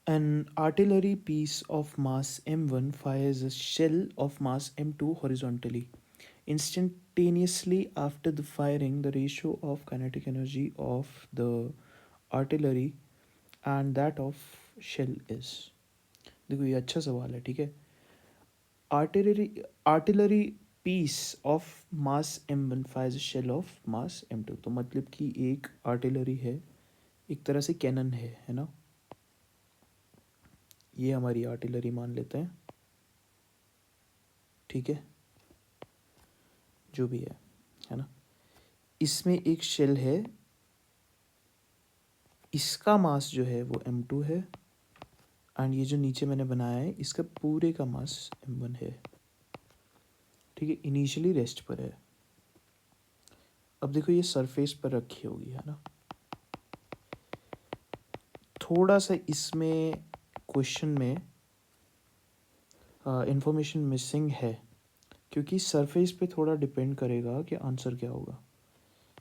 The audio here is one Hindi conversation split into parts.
An artillery piece of mass m1 fires a shell of mass m2 horizontally. Instantaneously after the firing, the ratio of kinetic energy of the artillery and that of shell is. देखो ये अच्छा सवाल है, ठीक है. Artillery piece of mass m1 fires shell of mass m2. तो मतलब कि एक आर्टिलरी है, एक तरह से कैनन है ना. ये हमारी आर्टिलरी मान लेते हैं, ठीक है, जो भी है ना. इसमें एक शेल है, इसका मास जो है वो m2 है, एंड ये जो नीचे मैंने बनाया है इसका पूरे का मास m1 है, ठीक है. इनिशियली रेस्ट पर है. अब देखो ये सरफेस पर रखी होगी, है ना. थोड़ा सा इसमें क्वेश्चन में इंफॉर्मेशन मिसिंग है, क्योंकि सरफेस पे थोड़ा डिपेंड करेगा कि आंसर क्या होगा.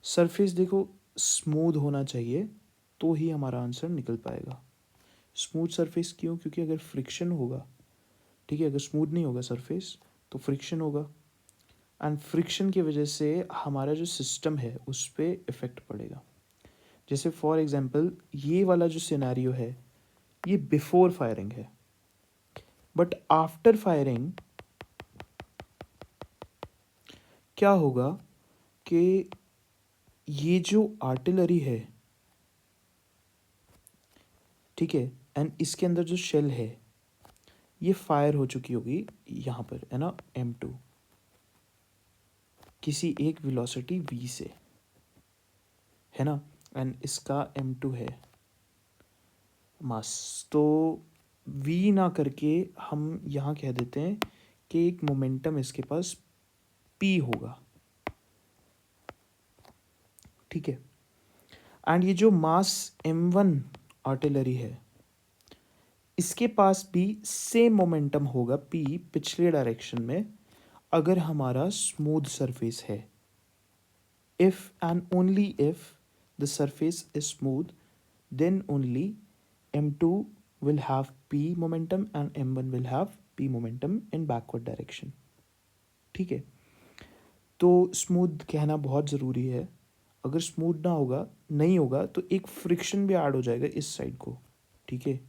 सरफेस देखो स्मूथ होना चाहिए तो ही हमारा आंसर निकल पाएगा. स्मूथ सरफेस क्यों? क्योंकि अगर फ्रिक्शन होगा, ठीक है, अगर स्मूथ नहीं होगा सरफेस तो फ्रिक्शन होगा, एंड फ्रिक्शन की वजह से हमारा जो सिस्टम है उस पर इफ़ेक्ट पड़ेगा. जैसे फॉर एग्जांपल ये वाला जो सिनेरियो है ये बिफोर फायरिंग है, बट आफ्टर फायरिंग क्या होगा कि ये जो आर्टिलरी है, ठीक है, एंड इसके अंदर जो शेल है ये फायर हो चुकी होगी यहाँ पर, है ना, m2 किसी एक वेलोसिटी v से, है ना, एंड इसका m2 है मास. तो v ना करके हम यहाँ कह देते हैं कि एक मोमेंटम इसके पास p होगा, ठीक है. एंड ये जो मास m1 आर्टिलरी है इसके पास भी सेम मोमेंटम होगा p पिछले डायरेक्शन में, अगर हमारा स्मूथ सरफेस है. If and only if the surface is smooth, then only m2 will have p momentum and m1 will have p momentum in backward direction, ठीक है. तो स्मूथ कहना बहुत ज़रूरी है. अगर स्मूथ ना होगा, नहीं होगा, तो एक फ्रिक्शन भी ऐड हो जाएगा इस साइड को, ठीक है,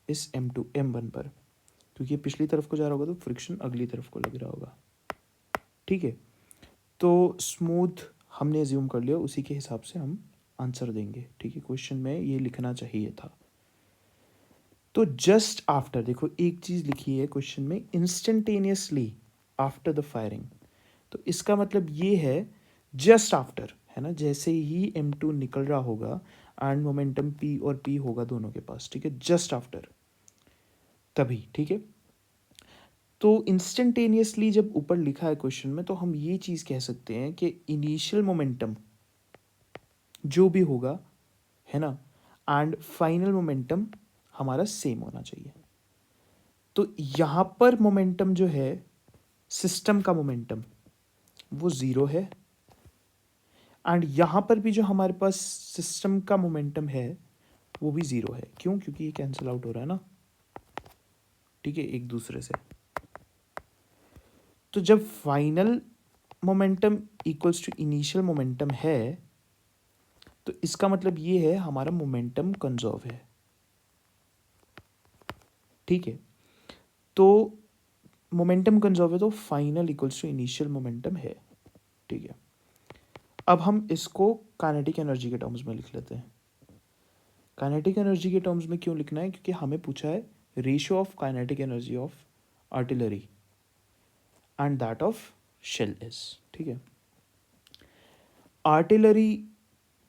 इस m2 m1 पर, क्योंकि ये पिछली तरफ को जा रहा होगा तो फ्रिक्शन अगली तरफ को लग रहा होगा, ठीक है. तो स्मूथ हमने एज्यूम कर लिया, उसी के हिसाब से हम आंसर देंगे, ठीक है. क्वेश्चन में ये लिखना चाहिए था. तो जस्ट आफ्टर, देखो एक चीज़ लिखी है क्वेश्चन में, इंस्टेंटेनियसली आफ्टर द फायरिंग. तो इसका मतलब ये है जस्ट आफ्टर, है ना, जैसे ही m2 निकल रहा होगा एंड मोमेंटम p और p होगा दोनों के पास, ठीक है, जस्ट आफ्टर तभी, ठीक है. तो इंस्टेंटेनियसली जब ऊपर लिखा है क्वेश्चन में, तो हम ये चीज़ कह सकते हैं कि इनिशियल मोमेंटम जो भी होगा, है ना, एंड फाइनल मोमेंटम हमारा सेम होना चाहिए. तो यहाँ पर मोमेंटम जो है, सिस्टम का मोमेंटम वो ज़ीरो है, एंड यहाँ पर भी जो हमारे पास सिस्टम का मोमेंटम है वो भी ज़ीरो है. क्यों? क्योंकि ये कैंसिल आउट हो रहा है ना, ठीक है, एक दूसरे से. तो जब final momentum equals to initial momentum है, तो इसका मतलब ये है हमारा मोमेंटम कंजर्व है, ठीक है. तो मोमेंटम कंजर्व है तो final equals to initial momentum है, ठीक है. अब हम इसको काइनेटिक एनर्जी के टर्म्स में लिख लेते हैं. काइनेटिक एनर्जी के टर्म्स में क्यों लिखना है? क्योंकि हमें पूछा है ratio of kinetic energy of artillery and that of shell is, ठीक है. आर्टिलरी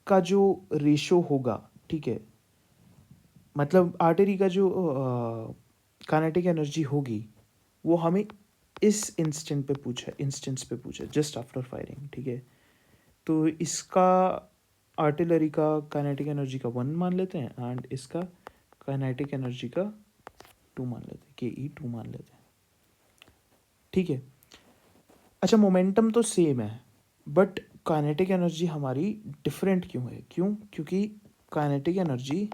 का जो रेशियो होगा, ठीक है, मतलब आर्टिलरी का जो काइनेटिक एनर्जी होगी वो हमें इस इंस्टेंस पे पूछा, जस्ट आफ्टर फायरिंग, ठीक है. तो इसका आर्टिलरी का काइनेटिक एनर्जी का 1 मान लेते हैं एंड इसका काइनेटिक एनर्जी का 2 मान लेते हैं, ke2 मान लेते हैं, ठीक है. अच्छा, मोमेंटम तो सेम है बट काइनेटिक एनर्जी हमारी डिफरेंट क्यों है? क्योंकि kinetic energy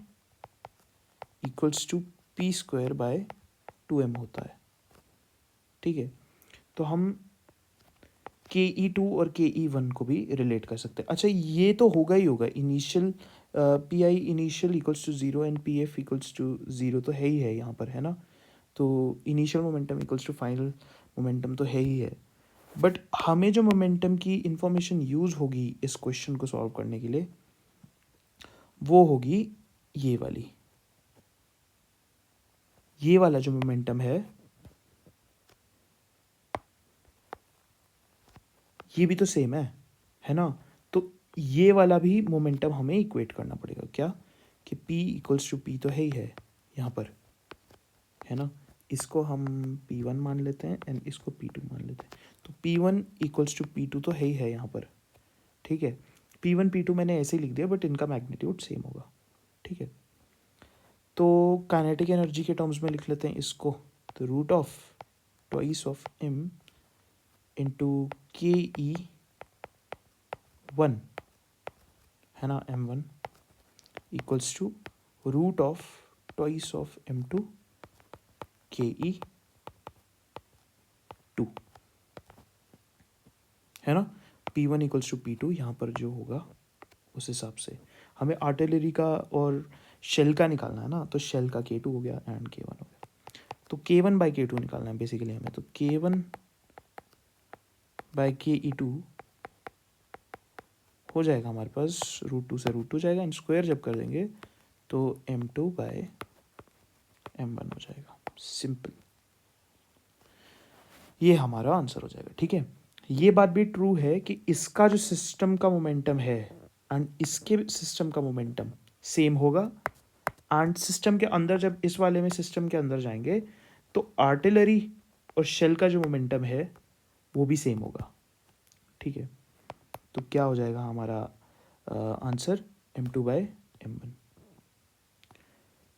equals to P square by 2m होता है, ठीक है। तो हम KE2 और KE1 को भी रिलेट कर सकते हैं। अच्छा, ये तो होगा ही होगा, initial PI initial equals to 0 and PF equals to 0 तो है ही है यहाँ पर, है ना। तो initial momentum equals to final momentum तो है ही है, बट हमें जो मोमेंटम की इंफॉर्मेशन यूज़ होगी इस क्वेश्चन को सॉल्व करने के लिए वो होगी ये वाली, ये वाला जो मोमेंटम है ये भी तो सेम है ना। तो ये वाला भी मोमेंटम हमें इक्वेट करना पड़ेगा, क्या कि P इक्वल्स टू P तो है ही है यहाँ पर, है ना। इसको हम P1 मान लेते हैं एंड इसको P2 मान लेते हैं। तो P1 इक्वल्स टू P2 तो है ही है यहाँ पर, ठीक है। P1 P2 मैंने ऐसे ही लिख दिया, बट इनका मैग्नीट्यूड सेम होगा, ठीक है। तो काइनेटिक एनर्जी के टर्म्स में लिख लेते हैं इसको, तो root of twice of m into KE1, है ना, m1 equals to root of twice of m2 KE2, है ना। P1 इक्वल्स टू P2 यहाँ पर जो होगा उस हिसाब से हमें आर्टिलरी का और शेल का निकालना है ना, तो शेल का K2 हो गया एंड K1 हो गया। तो K1 बाई K2 निकालना है बेसिकली हमें, तो K1 बाई KE2 हो जाएगा हमारे पास, रूट 2 से रूट 2 जाएगा, इन स्क्वायर जब कर देंगे तो m2 बाय m1 हो जाएगा, सिंपल। ये हमारा आंसर हो जाएगा, ठीक है। ये बात भी ट्रू है कि इसका जो सिस्टम का मोमेंटम है एंड इसके सिस्टम का मोमेंटम सेम होगा, एंड सिस्टम के अंदर जब इस वाले में सिस्टम के अंदर जाएंगे तो आर्टिलरी और शेल का जो मोमेंटम है वो भी सेम होगा, ठीक है। तो क्या हो जाएगा हमारा आंसर m2 बाय m1,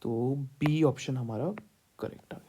तो बी ऑप्शन हमारा करेक्ट आ गया।